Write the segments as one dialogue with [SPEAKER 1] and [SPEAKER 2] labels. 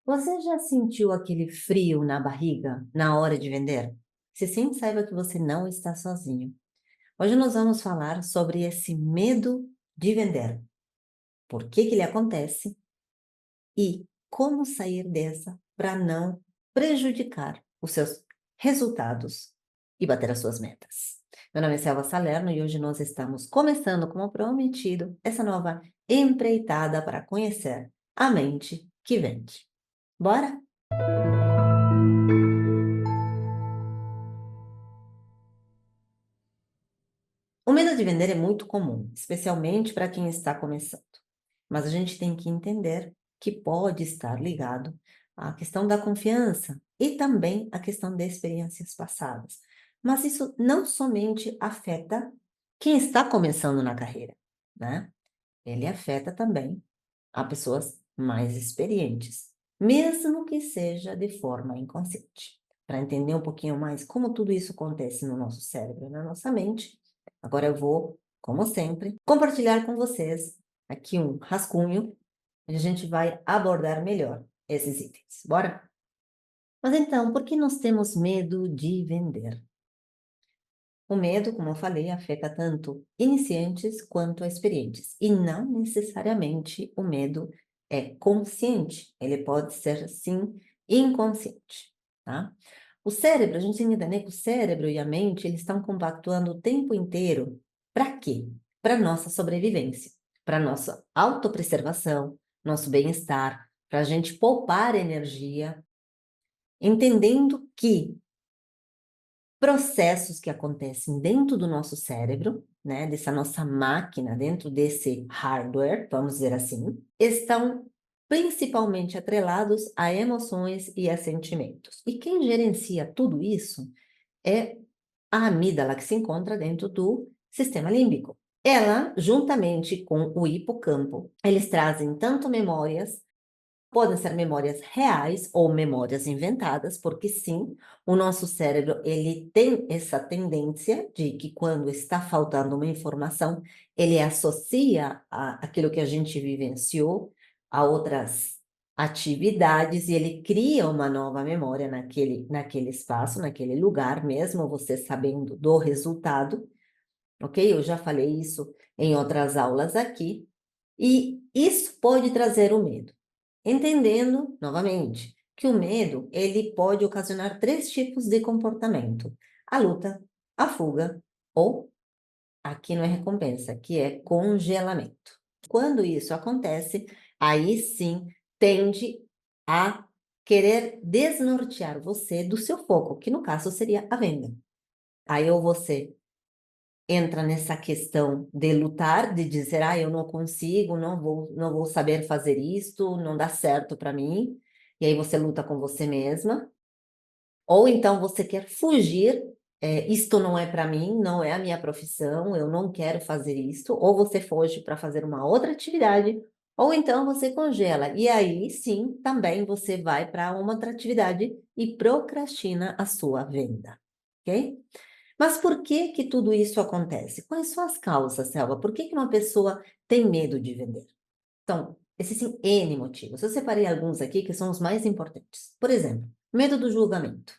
[SPEAKER 1] Você já sentiu aquele frio na barriga na hora de vender? Se sim, saiba que você não está sozinho. Hoje nós vamos falar sobre esse medo de vender. Por que que ele acontece e como sair dessa para não prejudicar os seus resultados e bater as suas metas. Meu nome é Selva Salerno e hoje nós estamos começando, como prometido, essa nova empreitada para conhecer a mente que vende. Bora? O medo de vender é muito comum, especialmente para quem está começando. Mas a gente tem que entender que pode estar ligado à questão da confiança e também à questão de experiências passadas. Mas isso não somente afeta quem está começando na carreira, né? Ele afeta também a pessoas mais experientes, mesmo que seja de forma inconsciente. Para entender um pouquinho mais como tudo isso acontece no nosso cérebro e na nossa mente, agora eu vou, como sempre, compartilhar com vocês aqui um rascunho, onde a gente vai abordar melhor esses itens. Bora? Mas então, por que nós temos medo de vender? O medo, como eu falei, afeta tanto iniciantes quanto experientes, e não necessariamente o medo é consciente, ele pode ser, sim, inconsciente, tá? O cérebro, a gente tem que entender que o cérebro e a mente, eles estão compactuando o tempo inteiro. Para quê? Para nossa sobrevivência, para nossa autopreservação, nosso bem-estar, para a gente poupar energia, entendendo que processos que acontecem dentro do nosso cérebro, né, dessa nossa máquina, dentro desse hardware, vamos dizer assim, estão principalmente atrelados a emoções e a sentimentos. E quem gerencia tudo isso é a amígdala, que se encontra dentro do sistema límbico. Ela, juntamente com o hipocampo, eles trazem tanto memórias. Podem ser memórias reais ou memórias inventadas, porque sim, o nosso cérebro ele tem essa tendência de que quando está faltando uma informação, ele associa aquilo que a gente vivenciou a outras atividades e ele cria uma nova memória naquele espaço, naquele lugar, mesmo você sabendo do resultado, ok? Eu já falei isso em outras aulas aqui, e isso pode trazer o medo. Entendendo, novamente, que o medo, ele pode ocasionar três tipos de comportamento: a luta, a fuga ou, aqui não é recompensa, que é congelamento. Quando isso acontece, aí sim tende a querer desnortear você do seu foco, que no caso seria a venda. Aí ou você entra nessa questão de lutar, de dizer, eu não consigo, não vou saber fazer isto, não dá certo para mim, e aí você luta com você mesma, ou então você quer fugir, isto não é para mim, não é a minha profissão, eu não quero fazer isto, ou você foge para fazer uma outra atividade, ou então você congela, e aí sim, também você vai para uma outra atividade e procrastina a sua venda, ok? Mas por que que tudo isso acontece? Quais são as causas, Selva? Por que que uma pessoa tem medo de vender? Então, existem N motivos. Eu separei alguns aqui que são os mais importantes. Por exemplo, medo do julgamento.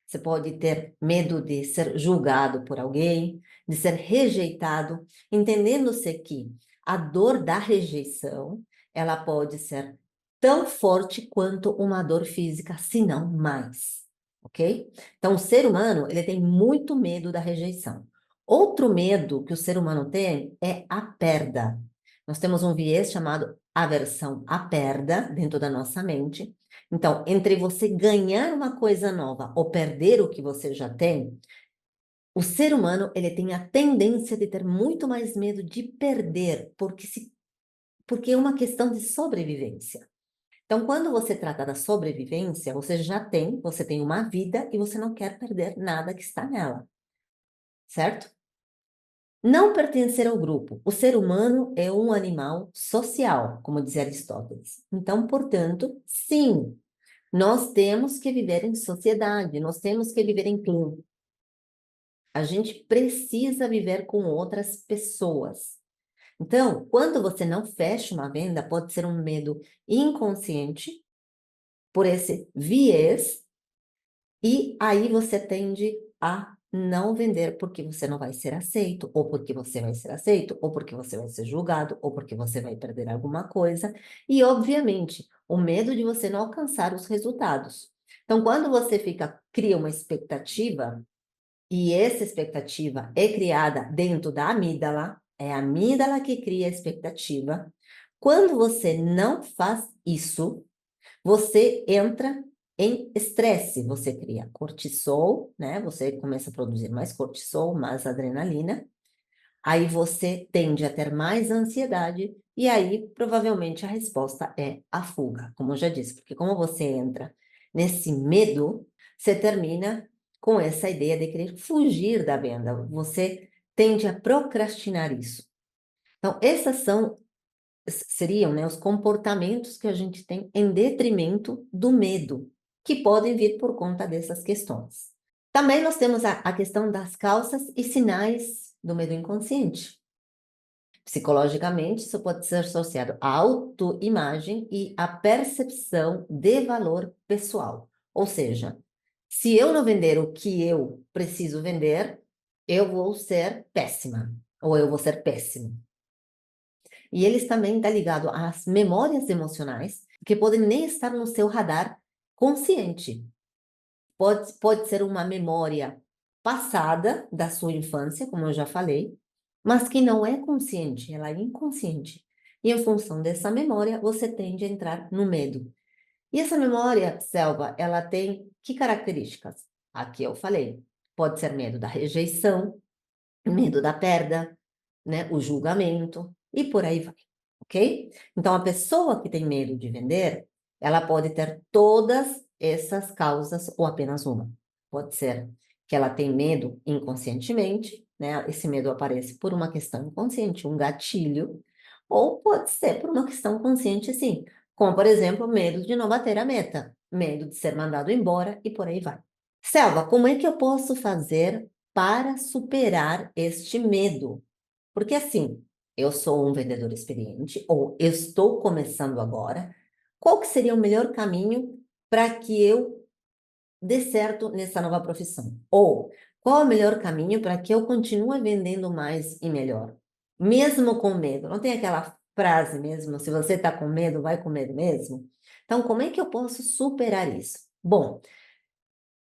[SPEAKER 1] Você pode ter medo de ser julgado por alguém, de ser rejeitado, entendendo-se que a dor da rejeição, ela pode ser tão forte quanto uma dor física, se não mais, ok? Então, o ser humano, ele tem muito medo da rejeição. Outro medo que o ser humano tem é a perda. Nós temos um viés chamado aversão à perda dentro da nossa mente. Então, entre você ganhar uma coisa nova ou perder o que você já tem, o ser humano ele tem a tendência de ter muito mais medo de perder, porque é uma questão de sobrevivência. Então, quando você trata da sobrevivência, você tem uma vida e você não quer perder nada que está nela, certo? Não pertencer ao grupo. O ser humano é um animal social, como dizia Aristóteles. Então, portanto, sim, nós temos que viver em sociedade, nós temos que viver em clã. A gente precisa viver com outras pessoas. Então, quando você não fecha uma venda, pode ser um medo inconsciente, por esse viés, e aí você tende a não vender porque você não vai ser aceito, ou porque você vai ser aceito, ou porque você vai ser julgado, ou porque você vai perder alguma coisa. E, obviamente, o medo de você não alcançar os resultados. Então, quando você cria uma expectativa, e essa expectativa é criada dentro da amígdala, é a amígdala que cria a expectativa. Quando você não faz isso, você entra em estresse, você cria cortisol, né? Você começa a produzir mais cortisol, mais adrenalina. Aí você tende a ter mais ansiedade e aí provavelmente a resposta é a fuga, como eu já disse, porque como você entra nesse medo, você termina com essa ideia de querer fugir da venda. Você tende a procrastinar isso. Então, seriam, né, os comportamentos que a gente tem em detrimento do medo, que podem vir por conta dessas questões. Também nós temos a questão das causas e sinais do medo inconsciente. Psicologicamente, isso pode ser associado à autoimagem e à percepção de valor pessoal. Ou seja, se eu não vender o que eu preciso vender, eu vou ser péssima, ou eu vou ser péssimo. E eles também estão ligados às memórias emocionais, que podem nem estar no seu radar consciente. Pode ser uma memória passada da sua infância, como eu já falei, mas que não é consciente, ela é inconsciente. E em função dessa memória, você tende a entrar no medo. E essa memória, Selva, ela tem que características? Aqui eu falei. Pode ser medo da rejeição, medo da perda, né, o julgamento e por aí vai, ok? Então, a pessoa que tem medo de vender, ela pode ter todas essas causas ou apenas uma. Pode ser que ela tem medo inconscientemente, né? Esse medo aparece por uma questão inconsciente, um gatilho, ou pode ser por uma questão consciente, sim, como, por exemplo, medo de não bater a meta, medo de ser mandado embora e por aí vai. Selva, como é que eu posso fazer para superar este medo? Porque assim, eu sou um vendedor experiente ou eu estou começando agora, qual que seria o melhor caminho para que eu dê certo nessa nova profissão? Ou qual é o melhor caminho para que eu continue vendendo mais e melhor? Mesmo com medo. Não tem aquela frase mesmo, se você está com medo, vai com medo mesmo? Então, como é que eu posso superar isso? Bom,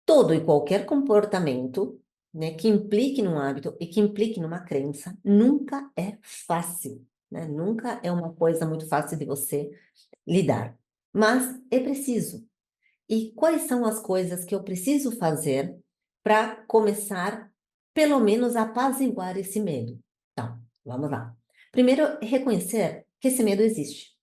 [SPEAKER 1] todo e qualquer comportamento, né, que implique num hábito e que implique numa crença, nunca é fácil, né? Nunca é uma coisa muito fácil de você lidar. Mas é preciso. E quais são as coisas que eu preciso fazer para começar, pelo menos, a apaziguar esse medo? Então, vamos lá. Primeiro, reconhecer que esse medo existe.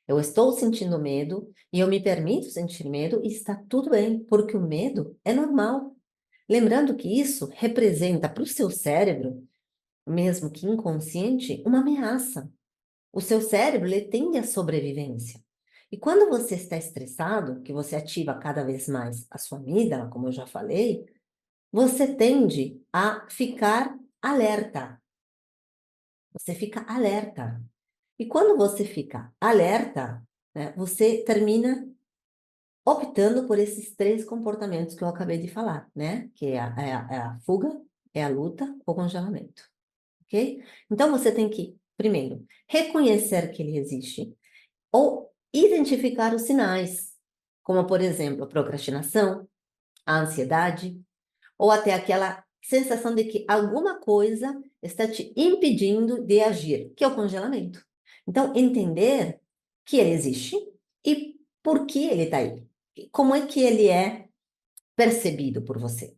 [SPEAKER 1] Eu estou sentindo medo e eu me permito sentir medo e está tudo bem, porque o medo é normal. Lembrando que isso representa para o seu cérebro, mesmo que inconsciente, uma ameaça. O seu cérebro ele tende à sobrevivência. E quando você está estressado, que você ativa cada vez mais a sua amígdala, como eu já falei, você tende a ficar alerta. Você fica alerta. E quando você fica alerta, né, você termina optando por esses três comportamentos que eu acabei de falar, né? Que é a fuga, é a luta ou congelamento, ok? Então, você tem que, primeiro, reconhecer que ele existe ou identificar os sinais, como, por exemplo, a procrastinação, a ansiedade, ou até aquela sensação de que alguma coisa está te impedindo de agir, que é o congelamento. Então, entender que ele existe e por que ele está aí. Como é que ele é percebido por você?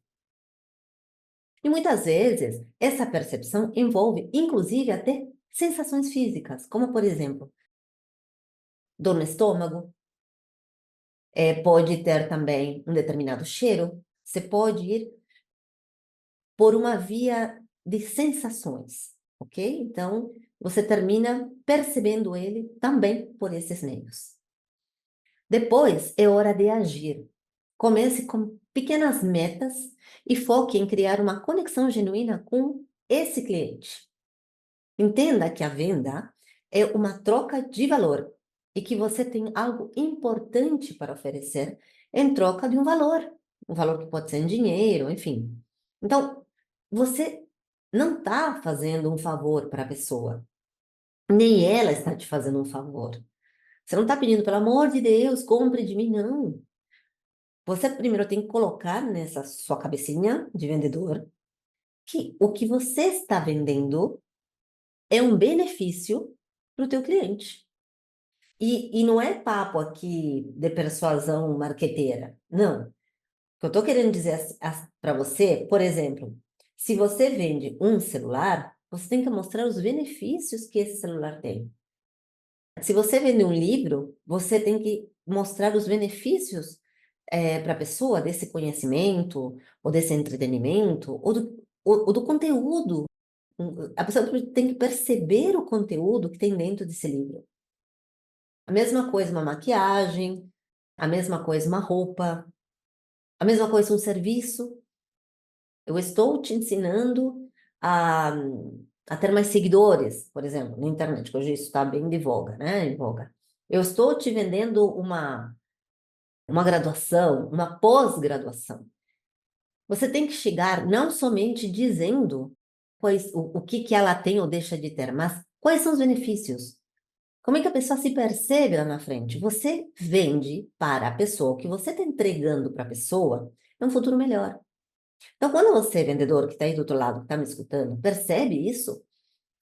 [SPEAKER 1] E muitas vezes, essa percepção envolve, inclusive, até sensações físicas, como, por exemplo, dor no estômago, pode ter também um determinado cheiro, você pode ir por uma via de sensações, ok? Então, você termina percebendo ele também por esses meios. Depois, é hora de agir. Comece com pequenas metas e foque em criar uma conexão genuína com esse cliente. Entenda que a venda é uma troca de valor e que você tem algo importante para oferecer em troca de um valor que pode ser em dinheiro, enfim. Então, você não está fazendo um favor para a pessoa, nem ela está te fazendo um favor. Você não está pedindo, pelo amor de Deus, compre de mim, não. Você primeiro tem que colocar nessa sua cabecinha de vendedor que o que você está vendendo é um benefício para o teu cliente. E não é papo aqui de persuasão marqueteira, não. O que eu estou querendo dizer para você, por exemplo, se você vende um celular, você tem que mostrar os benefícios que esse celular tem. Se você vende um livro, você tem que mostrar os benefícios para a pessoa desse conhecimento, ou desse entretenimento, ou do conteúdo. A pessoa tem que perceber o conteúdo que tem dentro desse livro. A mesma coisa uma maquiagem, a mesma coisa uma roupa, a mesma coisa um serviço. Eu estou te ensinando a, a ter mais seguidores, por exemplo, na internet, que hoje isso está bem de voga, né? Em voga. Eu estou te vendendo uma graduação, uma pós-graduação. Você tem que chegar não somente dizendo o que ela tem ou deixa de ter, mas quais são os benefícios. Como é que a pessoa se percebe lá na frente? Você vende para a pessoa, o que você está entregando para a pessoa é um futuro melhor. Então, quando você, vendedor, que está aí do outro lado, que está me escutando, percebe isso,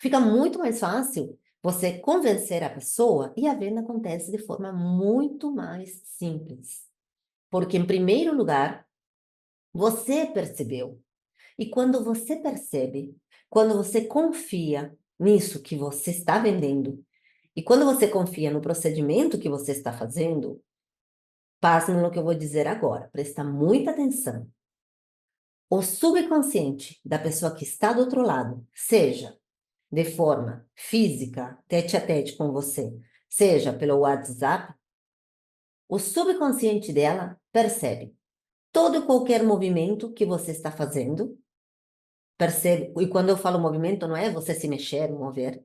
[SPEAKER 1] fica muito mais fácil você convencer a pessoa e a venda acontece de forma muito mais simples. Porque, em primeiro lugar, você percebeu. E quando você percebe, quando você confia nisso que você está vendendo, e quando você confia no procedimento que você está fazendo, passe no que eu vou dizer agora, presta muita atenção. O subconsciente da pessoa que está do outro lado, seja de forma física, tete a tete com você, seja pelo WhatsApp, o subconsciente dela percebe todo e qualquer movimento que você está fazendo, percebe, e quando eu falo movimento, não é você se mexer, mover,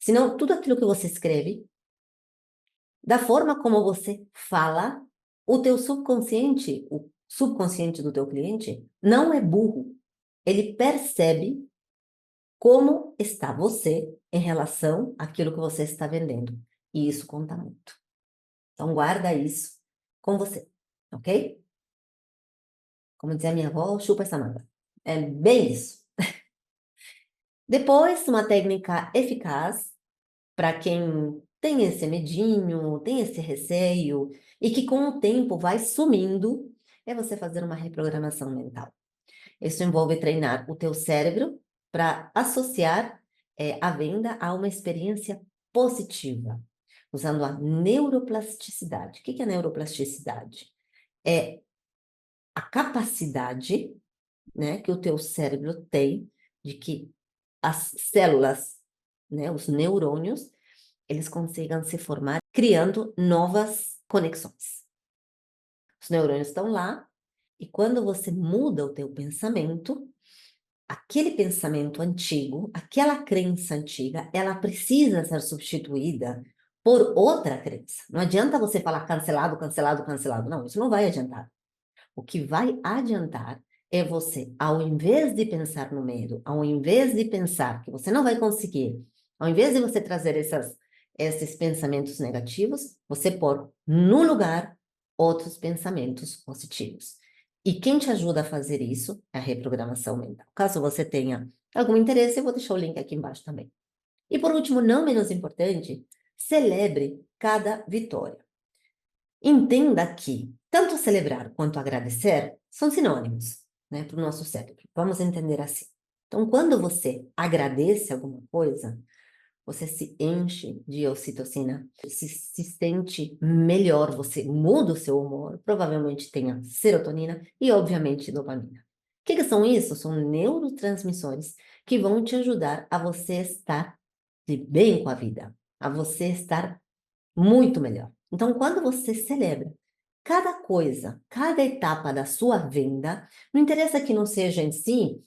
[SPEAKER 1] senão tudo aquilo que você escreve, da forma como você fala, o teu subconsciente, o subconsciente do teu cliente, não é burro. Ele percebe como está você em relação àquilo que você está vendendo. E isso conta muito. Então, guarda isso com você, ok? Como dizia minha avó, chupa essa manga. É bem isso. Depois, uma técnica eficaz para quem tem esse medinho, tem esse receio e que com o tempo vai sumindo, é você fazer uma reprogramação mental. Isso envolve treinar o teu cérebro para associar a venda a uma experiência positiva, usando a neuroplasticidade. O que é neuroplasticidade? É a capacidade, né, que o teu cérebro tem de que as células, né, os neurônios, eles consigam se formar criando novas conexões. Os neurônios estão lá e quando você muda o teu pensamento, aquele pensamento antigo, aquela crença antiga, ela precisa ser substituída por outra crença. Não adianta você falar cancelado, cancelado, cancelado. Não, isso não vai adiantar. O que vai adiantar é você, ao invés de pensar no medo, ao invés de pensar que você não vai conseguir, ao invés de você trazer esses pensamentos negativos, você pôr no lugar outros pensamentos positivos. E quem te ajuda a fazer isso é a reprogramação mental. Caso você tenha algum interesse, eu vou deixar o link aqui embaixo também. E por último, não menos importante, celebre cada vitória. Entenda que tanto celebrar quanto agradecer são sinônimos, né, para o nosso cérebro. Vamos entender assim. Então, quando você agradece alguma coisa, você se enche de ocitocina, se sente melhor, você muda o seu humor, provavelmente tenha serotonina e, obviamente, dopamina. O que são isso? São neurotransmissores que vão te ajudar a você estar de bem com a vida, a você estar muito melhor. Então, quando você celebra cada coisa, cada etapa da sua venda, não interessa que não seja em si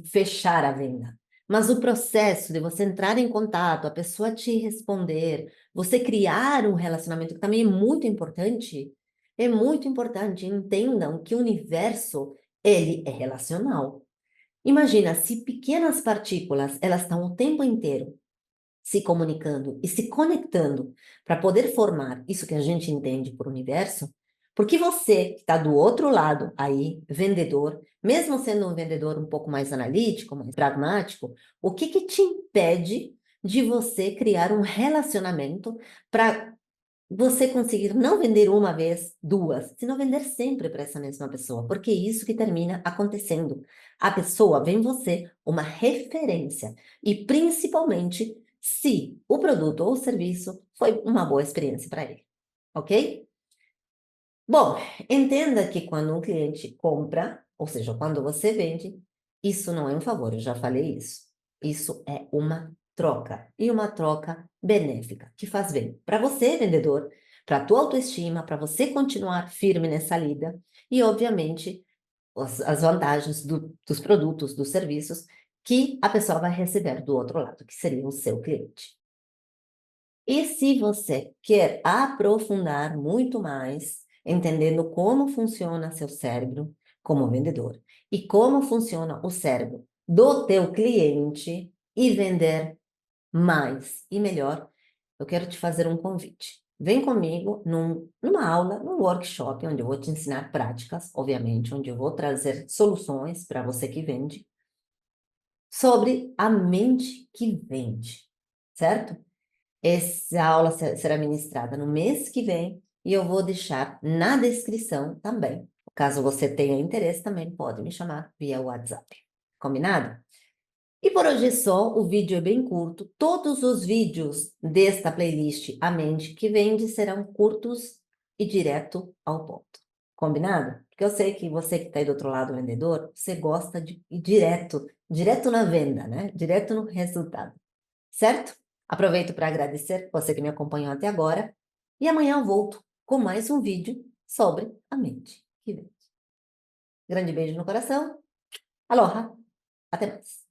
[SPEAKER 1] fechar a venda, Mas o processo de você entrar em contato, a pessoa te responder, você criar um relacionamento, que também é muito importante. Entendam que o universo, ele é relacional. Imagina, se pequenas partículas, elas estão o tempo inteiro se comunicando e se conectando para poder formar isso que a gente entende por universo, porque você que está do outro lado aí, vendedor, mesmo sendo um vendedor um pouco mais analítico, mais pragmático, o que que te impede de você criar um relacionamento para você conseguir não vender uma vez, duas, senão vender sempre para essa mesma pessoa, porque é isso que termina acontecendo. A pessoa vê em você uma referência, e principalmente se o produto ou o serviço foi uma boa experiência para ele, ok? Bom, entenda que quando um cliente compra, ou seja, quando você vende, isso não é um favor, eu já falei isso. Isso é uma troca, e uma troca benéfica, que faz bem para você, vendedor, para a tua autoestima, para você continuar firme nessa lida, e obviamente as vantagens dos produtos, dos serviços que a pessoa vai receber do outro lado, que seria o seu cliente. E se você quer aprofundar muito mais, entendendo como funciona seu cérebro como vendedor e como funciona o cérebro do teu cliente e vender mais e melhor, eu quero te fazer um convite. Vem comigo numa aula, num workshop, onde eu vou te ensinar práticas, obviamente, onde eu vou trazer soluções para você que vende, sobre a mente que vende, certo? Essa aula será ministrada no mês que vem e eu vou deixar na descrição também. Caso você tenha interesse, também pode me chamar via WhatsApp. Combinado? E por hoje é só, o vídeo é bem curto. Todos os vídeos desta playlist A Mente que Vende serão curtos e direto ao ponto. Combinado? Porque eu sei que você que está aí do outro lado, vendedor, você gosta de ir direto na venda, né? Direto no resultado. Certo? Aproveito para agradecer você que me acompanhou até agora. E amanhã eu volto com mais um vídeo sobre a mente que vende. Grande beijo no coração. Aloha! Até mais!